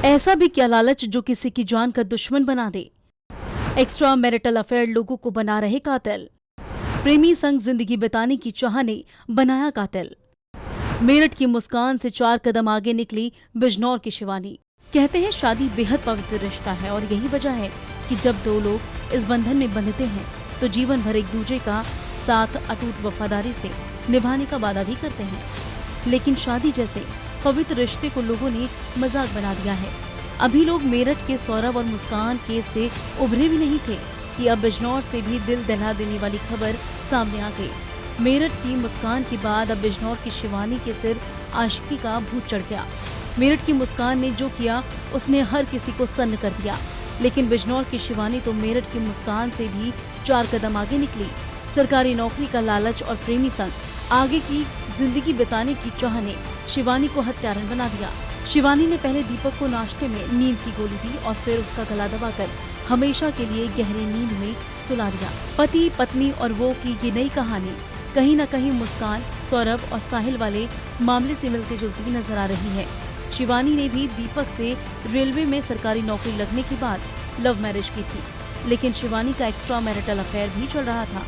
ऐसा भी क्या लालच जो किसी की जान का दुश्मन बना दे। एक्स्ट्रा मैरिटल अफेयर लोगों को बना रहे कातिल। प्रेमी संग जिंदगी बिताने की चाह ने बनाया कातिल। मेरठ की मुस्कान से 4 कदम आगे निकली बिजनौर की शिवानी। कहते हैं शादी बेहद पवित्र रिश्ता है और यही वजह है कि जब दो लोग इस बंधन में बंधते हैं तो जीवन भर एक दूसरे का साथ अटूट वफादारी से निभाने का वादा भी करते हैं। लेकिन शादी जैसे पवित्र रिश्ते को लोगों ने मजाक बना दिया है। अभी लोग मेरठ के सौरभ और मुस्कान केस से उभरे भी नहीं थे कि अब बिजनौर से भी दिल दहला देने वाली खबर सामने आ गई। मेरठ की मुस्कान के बाद अब बिजनौर की शिवानी के सिर आशिकी का भूत चढ़ गया। मेरठ की मुस्कान ने जो किया उसने हर किसी को सन्न कर दिया, लेकिन बिजनौर की शिवानी तो मेरठ की मुस्कान से भी 4 कदम आगे निकली। सरकारी नौकरी का लालच और प्रेमी संग आगे की जिंदगी बिताने की चाह ने शिवानी को हत्यारन बना दिया। शिवानी ने पहले दीपक को नाश्ते में नींद की गोली दी और फिर उसका गला दबाकर हमेशा के लिए गहरी नींद में सुला दिया। पति पत्नी और वो की ये नई कहानी कहीं न कहीं मुस्कान, सौरभ और साहिल वाले मामले से मिलती जुलती नजर आ रही है। शिवानी ने भी दीपक से रेलवे में सरकारी नौकरी लगने के बाद लव मैरिज की थी, लेकिन शिवानी का एक्स्ट्रा मैरिटल अफेयर भी चल रहा था।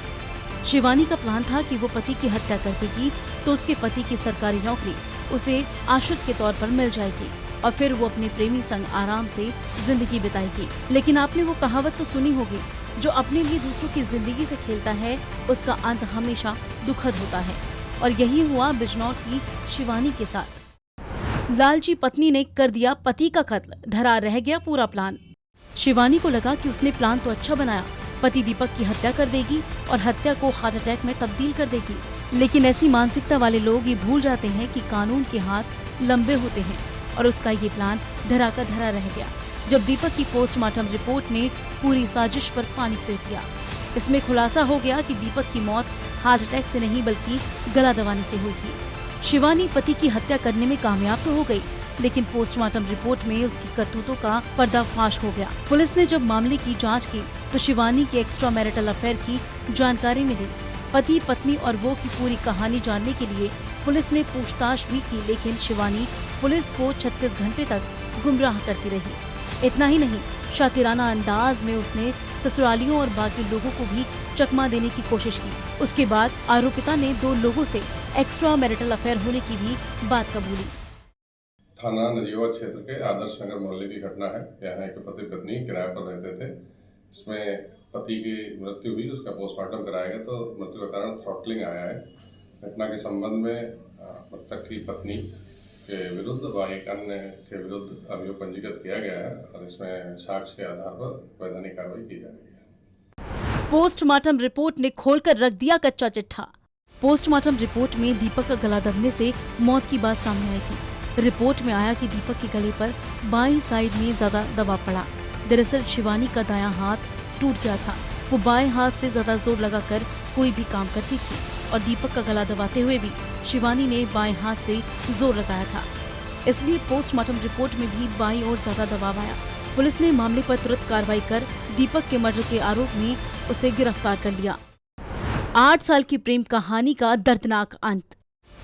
शिवानी का प्लान था कि वो पति की हत्या कर देगी तो उसके पति की सरकारी नौकरी उसे आश्रित के तौर पर मिल जाएगी और फिर वो अपने प्रेमी संग आराम से जिंदगी बिताएगी। लेकिन आपने वो कहावत तो सुनी होगी, जो अपने लिए दूसरों की जिंदगी से खेलता है उसका अंत हमेशा दुखद होता है। और यही हुआ बिजनौर की शिवानी के साथ। लालची पत्नी ने कर दिया पति का कत्ल, धरा रह गया पूरा प्लान। शिवानी को लगा कि उसने प्लान तो अच्छा बनाया, पति दीपक की हत्या कर देगी और हत्या को हार्ट अटैक में तब्दील कर देगी। लेकिन ऐसी मानसिकता वाले लोग ये भूल जाते हैं कि कानून के हाथ लंबे होते हैं और उसका ये प्लान धरा का धरा रह गया जब दीपक की पोस्टमार्टम रिपोर्ट ने पूरी साजिश पर पानी फेर दिया। इसमें खुलासा हो गया कि दीपक की मौत हार्ट अटैक से नहीं बल्कि गला दबाने से हुई थी। शिवानी पति की हत्या करने में कामयाब तो हो गई, लेकिन पोस्टमार्टम रिपोर्ट में उसकी करतूतों का पर्दाफाश हो गया। पुलिस ने जब मामले की जांच की तो शिवानी के एक्स्ट्रा मैरिटल अफेयर की जानकारी मिली। पति पत्नी और वो की पूरी कहानी जानने के लिए पुलिस ने पूछताछ भी की, लेकिन शिवानी पुलिस को 36 घंटे तक गुमराह करती रही। इतना ही नहीं, शातिराना अंदाज में उसने ससुरालियों और बाकी लोगों को भी चकमा देने की कोशिश की। उसके बाद आरोपिता ने 2 लोगों से एक्स्ट्रा मैरिटल अफेयर होने की भी बात कबूली। थाना नजीवा क्षेत्र के आदर्श नगर मोहल्ले की घटना है। यहाँ एक पति पत्नी किराए पर रहते थे। इसमें पति की मृत्यु हुई, उसका पोस्टमार्टम कराया गया तो मृत्यु का कारण थ्रॉटलिंग आया है। घटना के संबंध में मृतक की पत्नी के विरुद्ध व एक अन्य के विरुद्ध अभियोग पंजीकृत किया गया है और इसमें साक्ष्य के आधार पर वैधानिक कार्रवाई की जा रही है। पोस्टमार्टम रिपोर्ट ने खोलकर रख दिया कच्चा चिट्ठा। पोस्टमार्टम रिपोर्ट में दीपक का गला दबने से मौत की बात सामने आई थी। रिपोर्ट में आया कि दीपक के गले पर बाईं साइड में ज्यादा दबाव पड़ा। दरअसल शिवानी का दायां हाथ टूट गया था। वो बाएं हाथ से ज्यादा जोर लगाकर कोई भी काम करती थी और दीपक का गला दबाते हुए भी शिवानी ने बाएं हाथ से जोर लगाया था। इसलिए पोस्टमार्टम रिपोर्ट में भी बाईं ओर ज्यादा दबाव आया। पुलिस ने मामले पर तुरंत कार्रवाई कर दीपक के मर्डर के आरोप में उसे गिरफ्तार कर लिया। 8 साल की प्रेम कहानी का दर्दनाक अंत।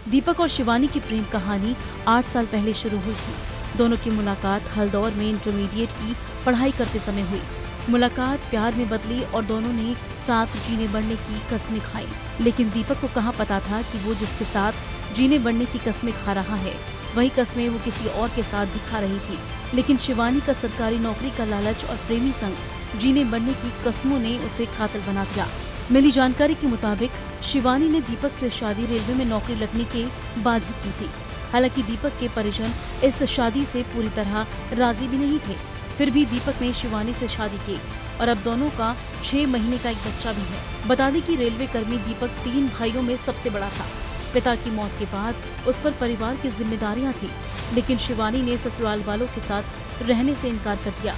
दीपक और शिवानी की प्रेम कहानी 8 साल पहले शुरू हुई थी। दोनों की मुलाकात हल्दौर में इंटरमीडिएट की पढ़ाई करते समय हुई। मुलाकात प्यार में बदली और दोनों ने साथ जीने बढ़ने की कस्में खाई। लेकिन दीपक को कहाँ पता था कि वो जिसके साथ जीने बढ़ने की कस्में खा रहा है वही कस्में वो किसी और के साथ भी खा रही थी। लेकिन शिवानी का सरकारी नौकरी का लालच और प्रेमी संग जीने बढ़ने की कस्मों ने उसे कातिल बना दिया। मिली जानकारी के मुताबिक शिवानी ने दीपक से शादी रेलवे में नौकरी लगने के बाद ही की थी। हालांकि दीपक के परिजन इस शादी से पूरी तरह राजी भी नहीं थे, फिर भी दीपक ने शिवानी से शादी की और अब दोनों का 6 महीने का एक बच्चा भी है। बता दें कि रेलवे कर्मी दीपक 3 भाइयों में सबसे बड़ा था। पिता की मौत के बाद उस पर परिवार की जिम्मेदारियां थी, लेकिन शिवानी ने ससुराल वालों के साथ रहने से इनकार कर दिया।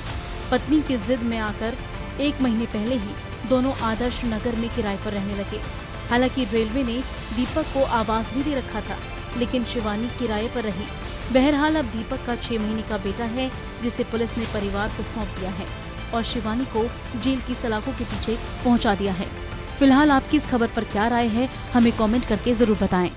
पत्नी की जिद में आकर 1 महीने पहले ही दोनों आदर्श नगर में किराए पर रहने लगे। हालांकि रेलवे ने दीपक को आवास भी दे रखा था, लेकिन शिवानी किराए पर रही। बहरहाल अब दीपक का 6 महीने का बेटा है जिसे पुलिस ने परिवार को सौंप दिया है और शिवानी को जेल की सलाखों के पीछे पहुंचा दिया है। फिलहाल आपकी इस खबर पर क्या राय है, हमें कमेंट करके जरूर बताएं।